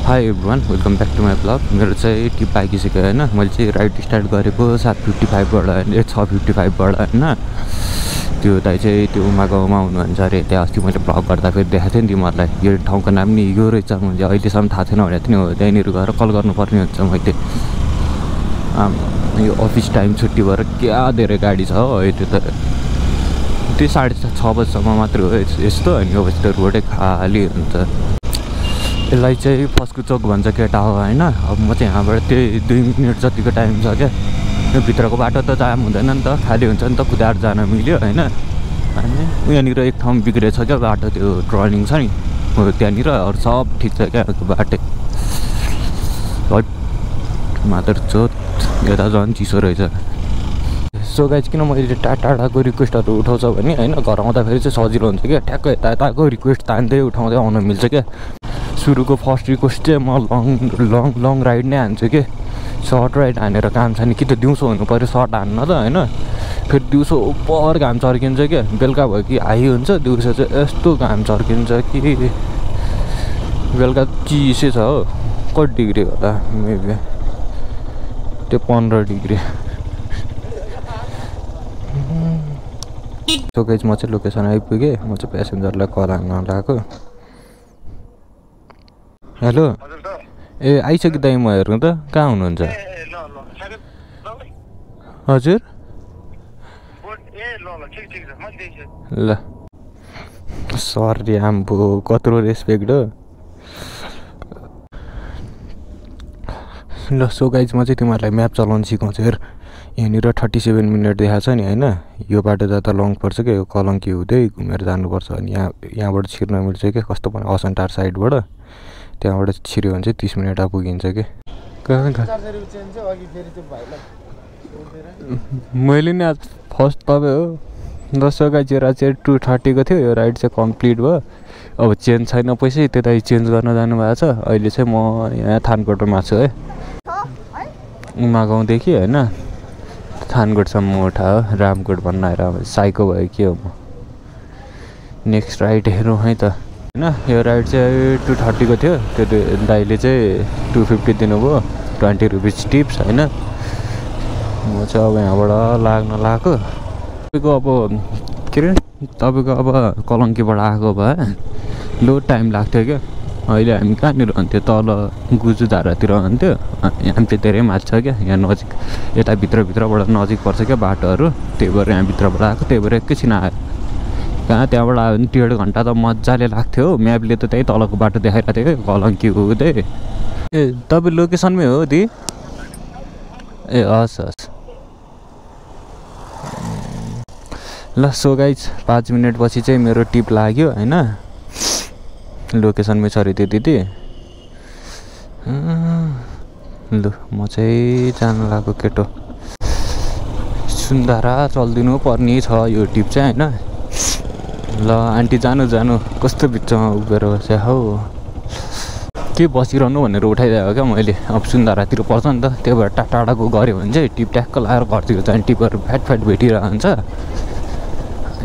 High everyone welcome back to my blog. मेरो चाहिँ tip आइसक्यो होइन। मैले चाहिँ राइड स्टार्ट गरेको 7:55बाट होइन 6:55बाट होइन। त्यो दाइ चाहिँ त्यो उमा गाउँमा हुनुहुन्छ अरे। त्यहाँ अस्ति मैले ब्लग गर्दा फेरि देखाएको थिएँ नि तिमीहरूलाई। यो ठाउँको नाम नि यो रहेछ। मैले अहिलेसम्म थाहा थिएन भनेको थिएँ नि। हो त्यहाँनिर गएर कल गर्नुपर्ने हुन्छ मैले। यो अफिस टाइम छुट्टी भएर क्या धेरै गाडी छ हो। त्यो त त्यो 6:30 बजीसम्म मात्रै हो यस्तो। अनि अब त रोडै खाली हुन्छ। यसलाई चाहिँ फस्कु चोक भन्छ केटा हो होइन। अब म चाहिँ यहाँबाट त्यही 2 मिनट जतिको टाइम छ क्या। यो भित्रको बाटो त जाम हुँदैन नि त, खाली हुन्छ नि त, कुदाएर जान मिल्यो होइन। अनि यहाँनिर एक ठाउँ बिग्रेछ क्या बाटो, त्यो टर्निङ छ नि हो त्यहाँनिर। अरू सब ठिक छ क्या बाटो। मात्र चोट यता झन् चिसो रहेछ। सो गाइज किन मैले टाढाको रिक्वेस्टहरू उठाउँछ भने होइन, घर आउँदाखेरि चाहिँ सजिलो हुन्छ क्या। ठ्याक्कै यताको रिक्वेस्ट तान्दै उठाउँदै आउनु मिल्छ क्या। सुरुको फर्स्ट रिक्वेस्ट चाहिँ म लङ राइड नै हान्छु कि। सर्ट राइड हानेर काम छ नि, कि त दिउँसो हुनु पऱ्यो सर्ट हान्न त होइन। फेरि दिउँसो उपर घाम चर्किन्छ क्या। बेलुका भयो कि हाई हुन्छ, दिउँसो चाहिँ यस्तो घाम चर्किन्छ कि बेलुका चिसै छ हो। कति डिग्री होला मेबी त्यो 15 डिग्री। सो गाइज म चाहिँ लोकेसन आइपुगेँ। म चाहिँ प्यासेन्जरलाई कल हान्न लगाएको। हेलो ए आइसक्यो दाइ, म हेर्नु त कहाँ हुनुहुन्छ? हजुर ल सरी आम्बो कत्रो रेस्पेक्ट हो। ल सो गाइज म चाहिँ तिमीहरूलाई म्याप चलाउनु सिकाउँछु। हेर यहाँनिर 37 मिनट देखाएको छ नि होइन। यो बाटो जाँदा लङ पर्छ क्या। यो कलङ्की हुँदै घुमेर जानुपर्छ। अनि यहाँबाट छिर्न मिल्छ क्या। कस्तो भने असन्टार साइडबाट त्यहाँबाट छिर्यो भने चाहिँ 30 मिनटमा पुगिन्छ कि। मैले नि आज फर्स्ट तपाईँ हो। 10 गाइजेर चाहिँ 2:30 को थियो। यो राइड चाहिँ कम्प्लिट भयो। अब चेन्ज छैन पैसै, त्यता चेन्ज गर्न जानुभएको छ। अहिले चाहिँ म यहाँ थानकोटमा छु है। उमा गाउँदेखि होइन थानकोटसम्म उठायो। रामकोट भन्न आएर साइको भयो के हो म। नेक्स्ट राइड हेरौँ है त होइन। यो राइड चाहिँ 2:30 को थियो। त्यो दाइले चाहिँ 250 दिनुभयो, 20 रुपिस टिप्स होइन। म चाहिँ अब यहाँबाट लाग्न लगाएको। तपाईँको अब के अरे तपाईँको अब कलङ्कीबाट आएको भए लो टाइम लाग्थ्यो क्या। अहिले हामी कहाँनिर हुन्थ्यो, तल गुजुधारातिर हुन्थ्यो। यहाँ चाहिँ धेरै माछा छ क्या। यहाँ नजिक यता भित्रबाट नजिक पर्छ क्या बाटोहरू। त्यही भएर यहाँ भित्रबाट आएको। त्यही भएर एकैछिन आयो। कहाँ त्यहाँबाट आयो भने 1.5 घन्टा त मजाले लाग्थ्यो हो। म्यापले त त्यही तलको बाटो देखाइरहेको थियो क्या कलङ्की हुँदै। ए तपाईँ लोकेसनमै हो दि? ए हस् हस् ल। सो गाइज 5 मिनटपछि चाहिँ मेरो टिप लाग्यो होइन। लोकेसनमै छ अरे त्यो दिदी। ल म चाहिँ जान लागेको केटो। सुन्दारा चलिदिनु पर्ने छ यो टिप चाहिँ होइन। ल आन्टी जानु कस्तो बिचमा उभिएर बस्या हौ। के बसिरहनु भनेर उठाइदिएको क्या मैले। अब सुन्दारातिर पर्छ नि त, त्यही भएर टाढाको गऱ्यो भने चाहिँ टिप ट्याक्क लगाएर घरतिर जाने। टिपहरू फ्याट भेटिरहेको हुन्छ।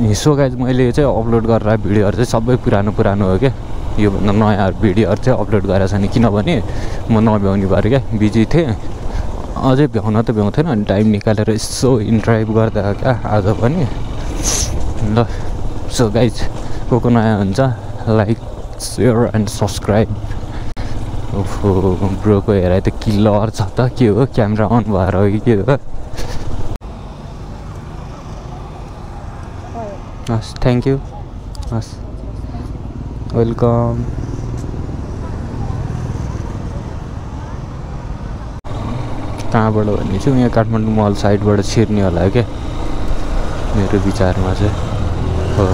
अनि सो गाइज मैले चाहिँ अपलोड गरेर भिडियोहरू चाहिँ सबै पुरानो हो क्या। योभन्दा नयाँ भिडियोहरू चाहिँ अपलोड गरेको छैन, किनभने म नभ्याउने भएर क्या बिजी थिएँ। अझै भ्याउन त भ्याउँथेन। अनि टाइम निकालेर यसो इन्ट्राइभ गर्दा क्या आज पनि। ल सो गाइज को नयाँ हुन्छ लाइक सेयर एन्ड सब्सक्राइब। ओहो ब्रोको हेराइ त किलर छ त। के हो क्यामेरा अन भएर हो कि के हो? हस् थ्याङ्क यू। हस् वेलकम। कहाँबाट भन्ने चाहिँ यहाँ काठमाडौँ मल साइडबाट छिर्ने होला क्या मेरो विचारमा चाहिँ हो।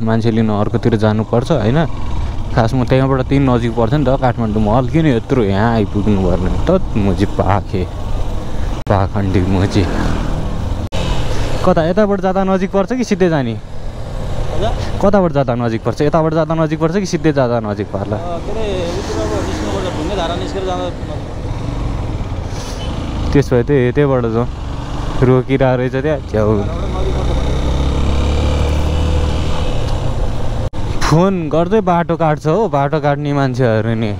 मान्छेले अर्कोतिर जानुपर्छ होइन। खासमा त्यहाँबाट त्यही नजिक पर्छ नि त काठमाडौँ मल। किन यत्रो यहाँ आइपुग्नु पर्ने त? म चाहिँ पाखण्डी म चाहिँ। कता यताबाट जाँदा नजिक पर्छ कि सिधै जाने? कताबाट जाँदा नजिक पर्छ? यताबाट जाँदा नजिक पर्छ कि सिधै जाँदा नजिक पर्ला? त्यसो भए त्यहीबाट जाउँ। रोकिरहेको रहेछ त्यहाँ छेउ। फोन गर्दै बाटो काट्छ हो, बाटो काट्ने मान्छेहरू नि।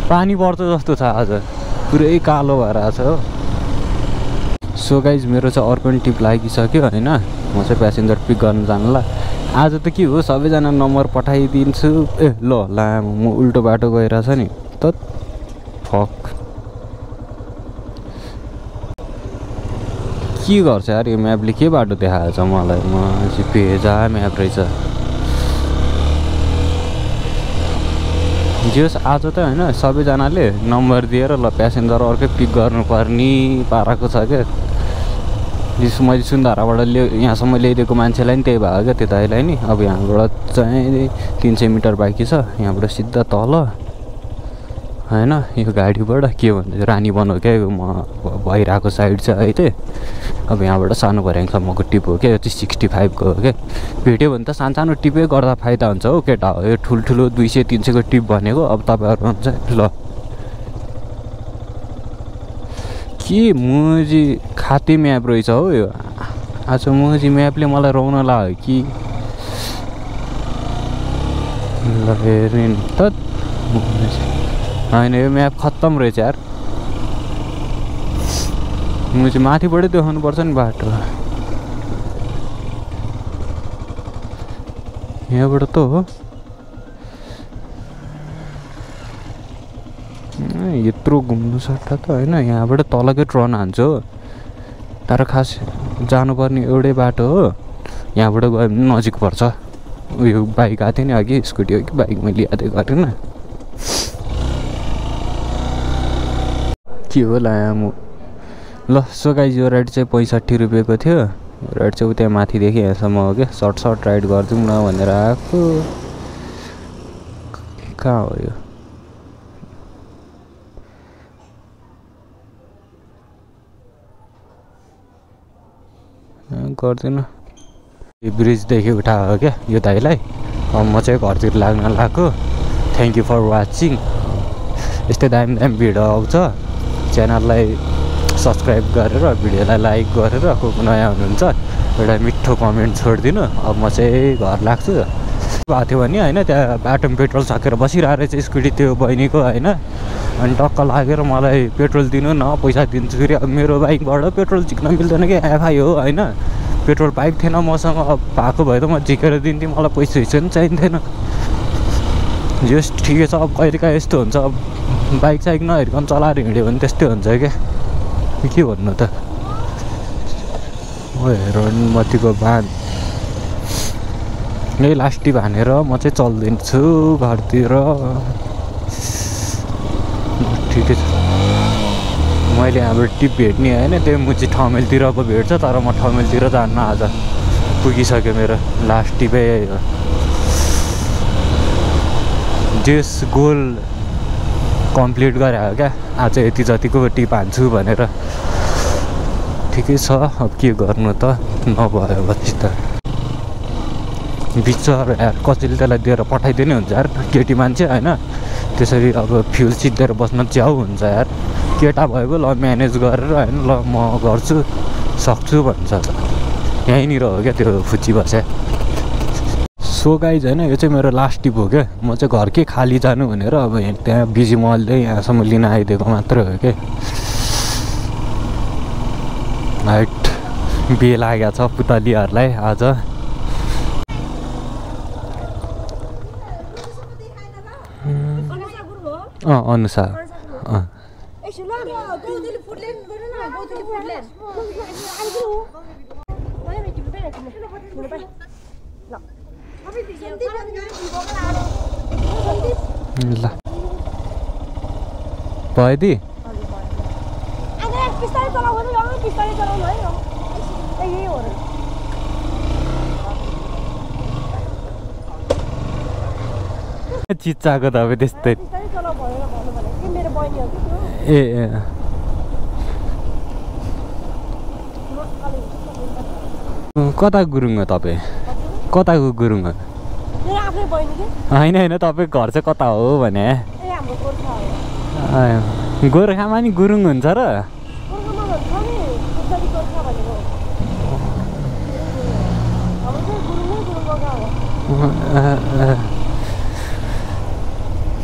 पानी पर्छ जस्तो छ आज, पुरै कालो भएर आएको छ हो। सो गाइज मेरो चाहिँ अर्को पनि टिप लागिसक्यो होइन, म चाहिँ प्यासेन्जर पिक गर्न जानला। आज त के हो, सबैजना नम्बर पठाइदिन्छु। ए ल लामो म उल्टो बाटो गइरहेछ नि त, फक के गर्छ यार यो म्यापले, के बाटो देखाएछ मलाई। म चाहिँ भेजा म्याप रहेछ। जस आज त होइन सबैजनाले नम्बर दिएर ल प्यासेन्जर अर्कै पिक गर्नुपर्ने पाराको छ क्या। जस मैले सुन्धाराबाट यहाँसम्म ल्याइदिएको मान्छेलाई नि त्यही भयो क्या, त्यो दाइलाई नि। अब यहाँबाट चाहिँ 300 मिटर बाँकी छ, यहाँबाट सिधा तल होइन। यो गाडीबाट के भन्छ रानी बनाऊ क्या, म भइरहेको साइड चाहिँ है त्यही। अब यहाँबाट सानो भर्याङसम्मको टिप हो क्या, यो चाहिँ 65को हो क्या। भेट्यो भने त सानो सानो टिपै गर्दा फाइदा हुन्छ हौ केटा हो। यो ठुल्ठुलो 200-300को टिप भनेको अब तपाईँहरू हुन्छ ल। के मोजी खाते म्याप रहेछ हौ यो। आज मोजी म्यापले मलाई रोउन लाग्यो कि ल हेर्ने नि त। होइन यो म्याप खत्तम रहेछ यार। म चाहिँ माथिबाटै देखाउनु पर्छ नि बाटो। यहाँबाट त हो, यत्रो घुम्नु सट्टा त होइन यहाँबाट तलकै ट्रन हान्छ हो। तर खास जानुपर्ने एउटै बाटो हो, यहाँबाट गयो भने नजिक पर्छ। उयो बाइक आएको थियो नि अघि, स्कुटी हो कि बाइक मैले यादै गरेन के हो लामो। ल सो गाइज यो राइड चाहिँ 65 रुपियाँको थियो। राइड चाहिँ उता माथिदेखि यहाँसम्म हो क्या, सर्ट राइड गरिदिउँ न भनेर आएको। कहाँ हो यो, गर्दिनँ। यो ब्रिजदेखि उठाएको क्या यो दाइलाई। अब म चाहिँ घरतिर लाग्न लाग्यो। Thank you for watching. यस्तै दामी दामी भिडियो आउँछ, च्यानललाई सब्सक्राइब गरेर भिडियोलाई लाइक गरेर को नयाँ हुनुहुन्छ एउटा मिठो कमेन्ट छोडिदिनु। अब म चाहिँ घर लाग्छु। भएको थियो भने होइन त्यहाँ बाटोमा पेट्रोल सकेर बसिरहेको रहेछ स्कुटी त्यो बहिनीको होइन। अनि टक्क लागेर मलाई पेट्रोल दिनु न पैसा दिन्छु फेरि। अब मेरो बाइकबाट पेट्रोल झिक्न मिल्दैन कि, एफआई हो होइन। पेट्रोल पाइप थिएन मसँग, अब भएको भए त म झिकेर दिन्थेँ, मलाई पैसा पनि चाहिन्थेन। जस ठिकै छ। अब कहिलेकाहीँ यस्तो हुन्छ, अब बाइक साइक नहेरिकन चलाएर हिँड्यो भने त्यस्तै हुन्छ क्या, के भन्नु त। हेरोमतीको बाँध यही लास्टी भनेर म चाहिँ चल्दिन्छु घरतिर। ठिकै छ। मैले यहाँबाट टिप भेट्ने होइन, त्यो मुची ठमेलतिरको भेट्छ, तर म ठमेलतिर जान्न। आज पुगिसक्यो मेरो लास्ट टिपै यही हो। जेस गोल कम्प्लिट गरे क्या, आज यति जतिको टिप हान्छु भनेर। ठिकै छ, अब के गर्नु त, नभयो पछि त बिचरा यार कसैले त्यसलाई दिएर पठाइदिने हुन्छ यार। केटी मान्छे होइन, त्यसरी अब फ्युल सिद्धेर बस्न च्याउ हुन्छ यार। केटा भएको ल म्यानेज गरेर होइन ल म गर्छु सक्छु भन्छ। यहीँनिर हो क्या त्यो फुच्ची बस्या। सो गाइज होइन यो चाहिँ मेरो लास्ट टिप हो क्या। म चाहिँ घरकै खाली जानु भनेर अब त्यहाँ बिजी मलले यहाँसम्म लिन आइदिएको मात्रै हो क्या। हाइट बिहे लागेको छ पुतलीहरूलाई आज। अनुसार ल भयो दि चिच्चाको त अब त्यस्तै। ए कता गुरुङ हो तपाईँ? कताको गुरुङ हो? होइन होइन तपाईँको घर चाहिँ कता हो भने? गोर्खामा नि गुरुङ हुन्छ र?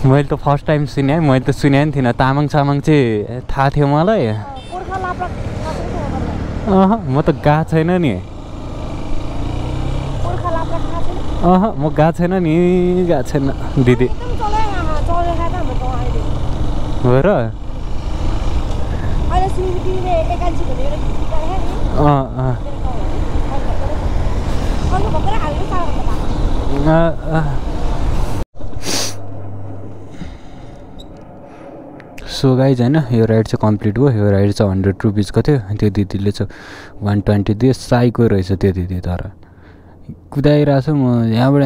मैले त फर्स्ट टाइम सुने मैले त सुने पनि थिइनँ तामाङ सामाङ चाहिँ थाहा थियो मलाई म त गएको छैन नि म गएको छैन नि गएको छैन दिदी हो र सो गाइज होइन यो राइड चाहिँ कम्प्लिट भयो यो राइड चाहिँ 100 रुपिजको थियो त्यो दिदीले चाहिँ 120 दियो साइको रहेछ त्यो दिदी तर कुदाइरहेको छु म यहाँबाट